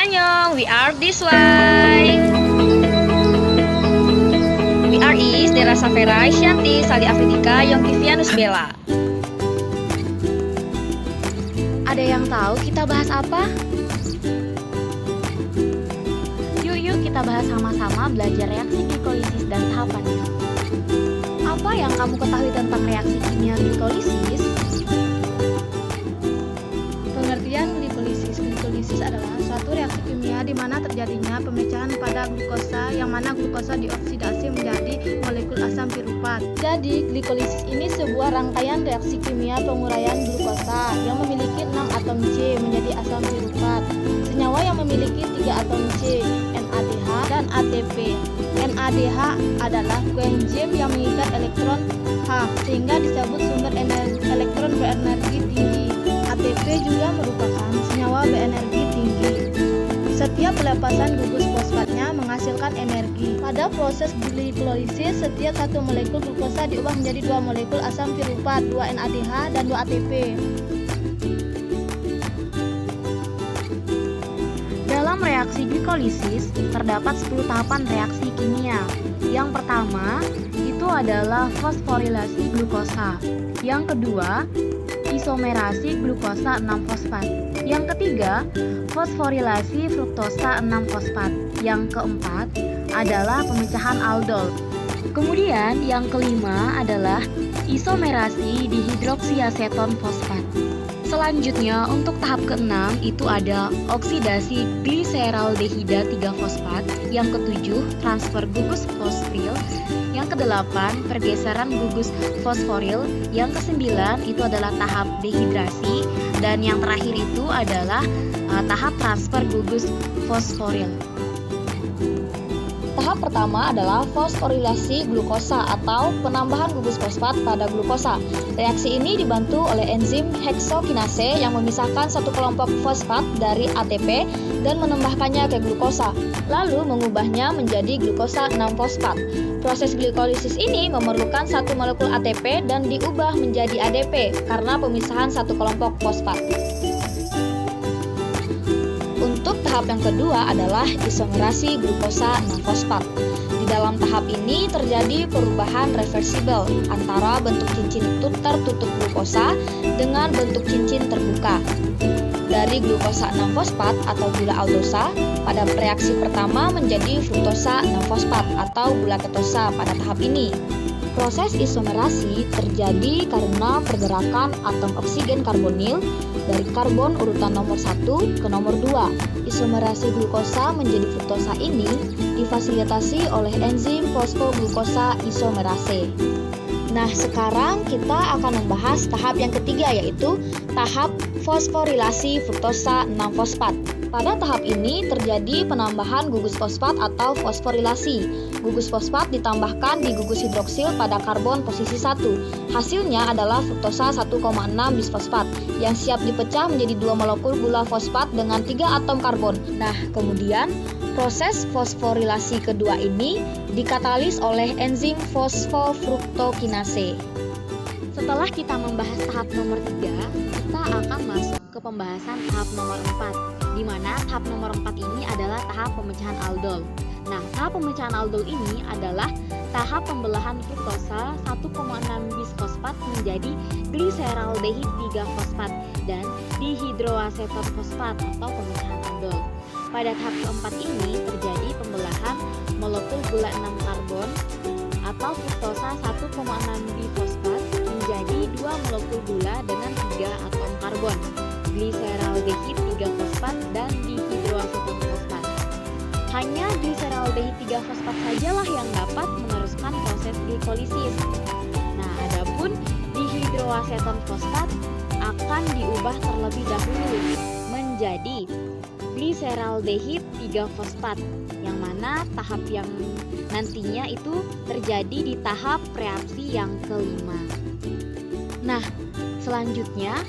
Annyeong, we are this way. We are is Dera Safera Isyanti Sali Afridika Yongkivianus Bella. Ada yang tahu kita bahas apa? Yuk kita bahas sama-sama belajar reaksi glikolisis dan tahapannya. Apa yang kamu ketahui tentang reaksi kimia glikolisis? Pengertian glikolisis. Glikolisis adalah suatu reaksi kimia di mana terjadinya pemecahan pada glukosa yang mana glukosa dioksidasi menjadi molekul asam piruvat. Jadi, glikolisis ini sebuah rangkaian reaksi kimia penguraian glukosa yang memiliki 6 atom C menjadi asam piruvat. Senyawa yang memiliki 3 atom C, NADH dan ATP. NADH adalah koenzim yang mengikat elektron H sehingga disebut sumber elektron berenergi tinggi. ATP juga merupakan senyawa berenergi tinggi. Setiap pelepasan gugus fosfatnya menghasilkan energi. Pada proses glikolisis, setiap satu molekul glukosa diubah menjadi 2 molekul asam piruvat, 2 NADH dan 2 ATP. Dalam reaksi glikolisis, terdapat 10 tahapan reaksi kimia. Yang pertama, itu adalah fosforilasi glukosa. Yang kedua, isomerasi glukosa 6-fosfat. Yang ketiga, fosforilasi fruktosa 6-fosfat. Yang keempat adalah pemecahan aldol. Kemudian yang kelima adalah isomerasi dihidroksiaseton fosfat. Selanjutnya untuk tahap ke-6 itu ada oksidasi gliseraldehida 3-fosfat. Yang ke-7 transfer gugus fosfril. Yang ke-8 pergeseran gugus fosforil. Yang ke-9 itu adalah tahap dehidrasi. Dan yang terakhir itu adalah tahap transfer gugus fosforil. Tahap pertama adalah fosforilasi glukosa atau penambahan gugus fosfat pada glukosa. Reaksi ini dibantu oleh enzim heksokinase yang memisahkan satu kelompok fosfat dari ATP dan menambahkannya ke glukosa, lalu mengubahnya menjadi glukosa 6-fosfat. Proses glikolisis ini memerlukan satu molekul ATP dan diubah menjadi ADP karena pemisahan satu kelompok fosfat. Untuk tahap yang kedua adalah isomerasi glukosa 6-fosfat. Di dalam tahap ini terjadi perubahan reversibel antara bentuk cincin tertutup glukosa dengan bentuk cincin terbuka. Dari glukosa 6-fosfat atau gula aldosa pada reaksi pertama menjadi fruktosa 6-fosfat atau gula ketosa pada tahap ini. Proses isomerasi terjadi karena pergerakan atom oksigen karbonil dari karbon urutan nomor 1 ke nomor 2. Isomerasi glukosa menjadi fruktosa ini difasilitasi oleh enzim fosfoglukosa isomerase. Nah, sekarang kita akan membahas tahap yang ketiga, yaitu tahap fosforilasi fruktosa 6-fosfat. Pada tahap ini terjadi penambahan gugus fosfat atau fosforilasi. Gugus fosfat ditambahkan di gugus hidroksil pada karbon posisi 1. Hasilnya adalah fruktosa 1,6 bisfosfat yang siap dipecah menjadi 2 molekul gula fosfat dengan 3 atom karbon. Nah, kemudian proses fosforilasi kedua ini dikatalis oleh enzim fosfofruktokinase. Setelah kita membahas tahap nomor 3, kita akan masuk ke pembahasan tahap nomor 4, di mana tahap nomor 4 ini adalah tahap pemecahan aldol. Nah, tahap pemecahan aldol ini adalah tahap pembelahan fruktosa 1,6 bisfosfat menjadi gliseraldehid 3-fosfat dan dihidroaseton fosfat atau pemecahan aldol. Pada tahap keempat ini terjadi pembelahan molekul gula 6 karbon atau fruktosa 1,6 bifosfat menjadi 2 molekul gula dengan 3 atom karbon, gliseraldehid 3-fosfat dan dihidroaseton fosfat. Hanya gliseraldehid 3-fosfat sajalah yang dapat meneruskan proses glikolisis. Nah, adapun dihidroaseton fosfat akan diubah terlebih dahulu menjadi gliseraldehid 3-fosfat, yang mana tahap yang nantinya itu terjadi di tahap reaksi yang kelima. Nah, selanjutnya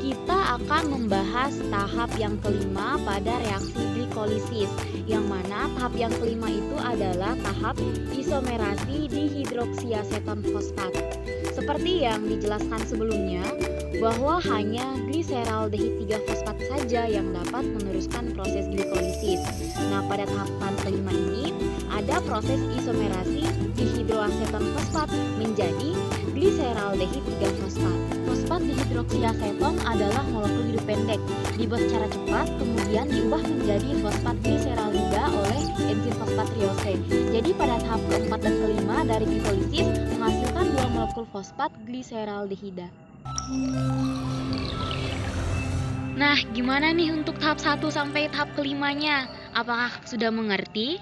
kita akan membahas tahap yang kelima pada reaksi glikolisis, yang mana tahap yang kelima itu adalah tahap isomerasi dihidroksiaseton fosfat. Seperti yang dijelaskan sebelumnya, bahwa hanya gliseraldehid gliseraldehid 3-fosfat saja yang dapat meneruskan proses glikolisis. Nah, pada tahapan kelima ini ada proses isomerasi dihidroaseton fosfat menjadi gliseraldehid 3-fosfat. Fosfat dihidroksiaseton adalah molekul hidup pendek, dibuat secara cepat kemudian diubah menjadi fosfat gliseraldehida oleh enzim fosfatriose. Jadi pada tahap keempat dan kelima dari glikolisis menghasilkan dua molekul fosfat gliseraldehida. Nah, gimana nih untuk tahap 1 sampai tahap kelimanya? Apakah sudah mengerti?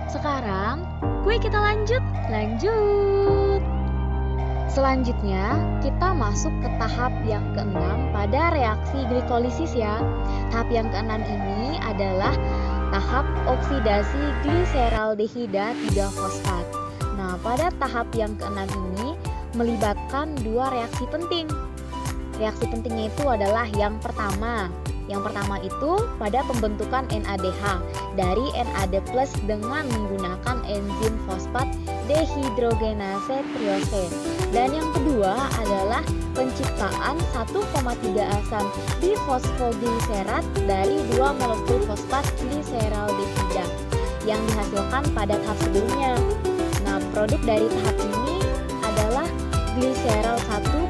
Sekarang, kita lanjut. Selanjutnya, kita masuk ke tahap yang keenam pada reaksi glikolisis ya. Tahap yang keenam ini adalah tahap oksidasi gliseraldehida 3-fosfat. Nah, pada tahap yang keenam ini melibatkan dua reaksi penting. Reaksi pentingnya itu adalah yang pertama. Yang pertama itu pada pembentukan NADH dari NAD+ dengan menggunakan enzim fosfat dehidrogenase triose. Dan yang kedua adalah penciptaan 1,3 asam difosfogliserat dari dua molekul fosfat gliseraldehida yang dihasilkan pada tahap sebelumnya. Nah, produk dari tahap ini adalah gliserol 1,3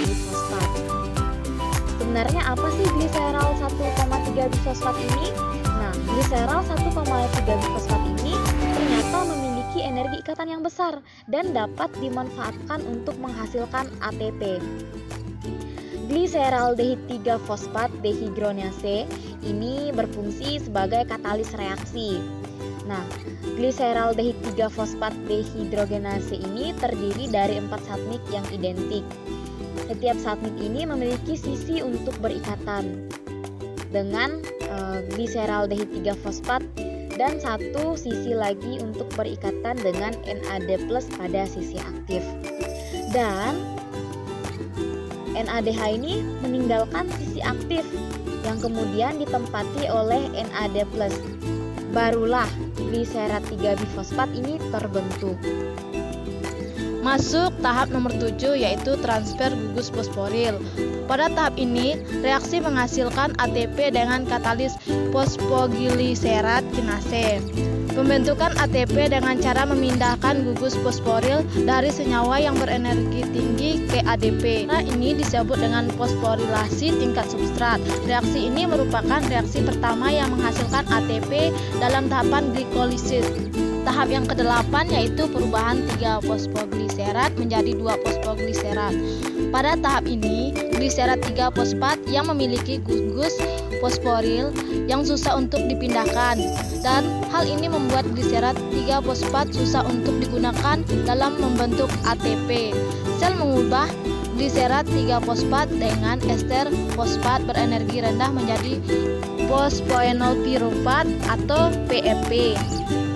bifosfat. Sebenarnya apa sih gliserol 1,3 bifosfat ini? Nah, gliserol 1,3 bifosfat ini ternyata memiliki energi ikatan yang besar dan dapat dimanfaatkan untuk menghasilkan ATP. Gliseraldehid 3-fosfat dehidrogenase ini berfungsi sebagai katalis reaksi. Nah, gliseraldehid 3-fosfat dehidrogenase ini terdiri dari 4 satnik yang identik. Setiap satnik ini memiliki sisi untuk berikatan dengan gliseraldehid 3-fosfat dan satu sisi lagi untuk berikatan dengan NAD+ pada sisi aktif. Dan NADH ini meninggalkan sisi aktif yang kemudian ditempati oleh NAD+. Barulah gliserat 3 bifosfat ini terbentuk. Masuk tahap nomor 7 yaitu transfer gugus fosforil. Pada tahap ini, reaksi menghasilkan ATP dengan katalis fosfogliserat kinase. Pembentukan ATP dengan cara memindahkan gugus fosforil dari senyawa yang berenergi tinggi ke ADP. Nah, ini disebut dengan fosforilasi tingkat substrat. Reaksi ini merupakan reaksi pertama yang menghasilkan ATP dalam tahapan glikolisis. Tahap yang ke-8 yaitu perubahan 3 fosfogliserat menjadi 2 fosfogliserat. Pada tahap ini, gliserat 3 fosfat yang memiliki gugus fosforil yang susah untuk dipindahkan, dan hal ini membuat gliserat 3 fosfat susah untuk digunakan dalam membentuk ATP. Sel mengubah gliserat 3 fosfat dengan ester fosfat berenergi rendah menjadi fosfoenol piruvat atau PEP,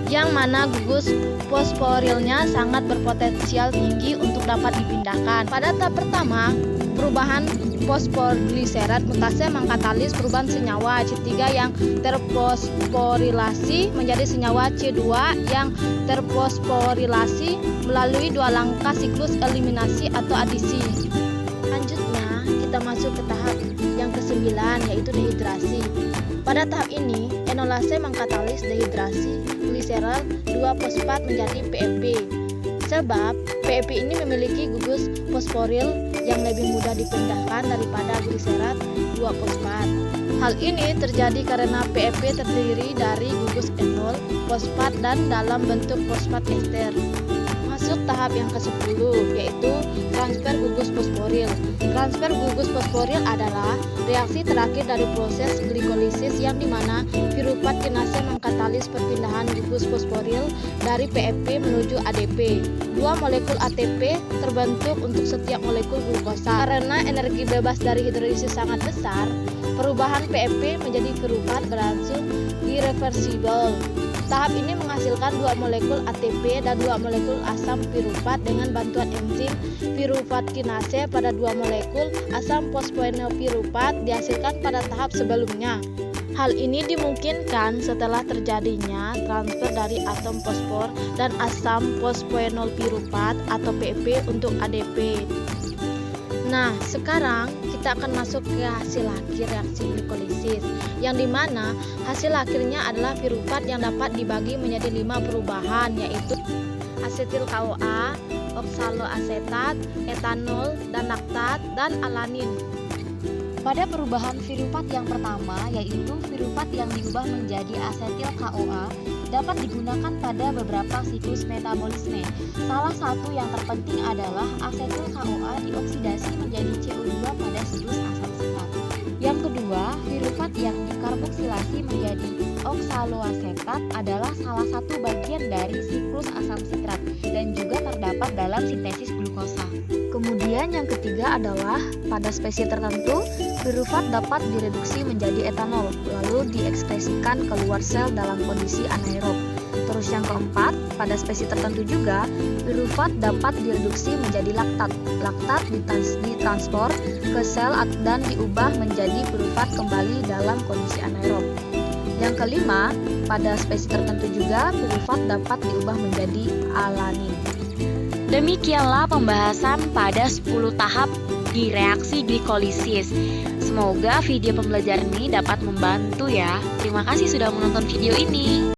yang mana gugus fosforilnya sangat berpotensial tinggi untuk dapat dipindahkan. Pada tahap pertama, perubahan fosfogliserat mutase mengkatalis perubahan senyawa C3 yang terfosforilasi menjadi senyawa C2 yang terfosforilasi melalui 2 langkah siklus eliminasi atau adisi. Lanjutnya, kita masuk ke tahap yang ke-9 yaitu dehidrasi. Pada tahap ini, enolase mengkatalis dehidrasi gliserol 2 fosfat menjadi PEP. Sebab PEP ini memiliki gugus fosforil yang lebih mudah dipindahkan daripada gliserat 2 fosfat. Hal ini terjadi karena PEP terdiri dari gugus enol, fosfat dan dalam bentuk fosfat ester. Masuk tahap yang ke-10 yaitu transfer gugus fosforil. Transfer gugus fosforil adalah reaksi terakhir dari proses glikolisis yang dimana piruvat kinase mengkatalis perpindahan gugus fosforil dari PEP menuju ADP. 2 molekul ATP terbentuk untuk setiap molekul glukosa. Karena energi bebas dari hidrolisis sangat besar, perubahan PEP menjadi piruvat berlangsung irreversibel. Tahap ini menghasilkan 2 molekul ATP dan 2 molekul asam piruvat dengan bantuan enzim piruvat kinase pada 2 molekul asam fosfoenol piruvat dihasilkan pada tahap sebelumnya. Hal ini dimungkinkan setelah terjadinya transfer dari atom fosfor dan asam fosfoenol piruvat atau PEP untuk ADP. Nah, sekarang kita akan masuk ke hasil akhir reaksi glikolisis, yang dimana hasil akhirnya adalah piruvat yang dapat dibagi menjadi 5 perubahan, yaitu asetil KOA, oksaloasetat, etanol, dan laktat, dan alanin. Pada perubahan piruvat yang pertama, yaitu piruvat yang diubah menjadi asetil KOA, dapat digunakan pada beberapa siklus metabolisme. Salah satu yang terpenting adalah asetil KOA dioksidasi menjadi CO2 pada siklus asam sitrat. Yang kedua, piruvat yang dikarboksilasi menjadi oksaloasetat adalah salah satu bagian dari siklus asam sitrat dan juga terdapat dalam sintesis glukosa. Kemudian yang ketiga adalah pada spesies tertentu, piruvat dapat direduksi menjadi etanol, lalu diekspresikan keluar sel dalam kondisi anaerob. Terus yang keempat, pada spesies tertentu juga, piruvat dapat direduksi menjadi laktat. Laktat ditransport ke sel dan diubah menjadi piruvat kembali dalam kondisi anaerob. Yang kelima, pada spesies tertentu juga, piruvat dapat diubah menjadi alanin. Demikianlah pembahasan pada 10 tahap di reaksi glikolisis. Semoga video pembelajaran ini dapat membantu ya. Terima kasih sudah menonton video ini.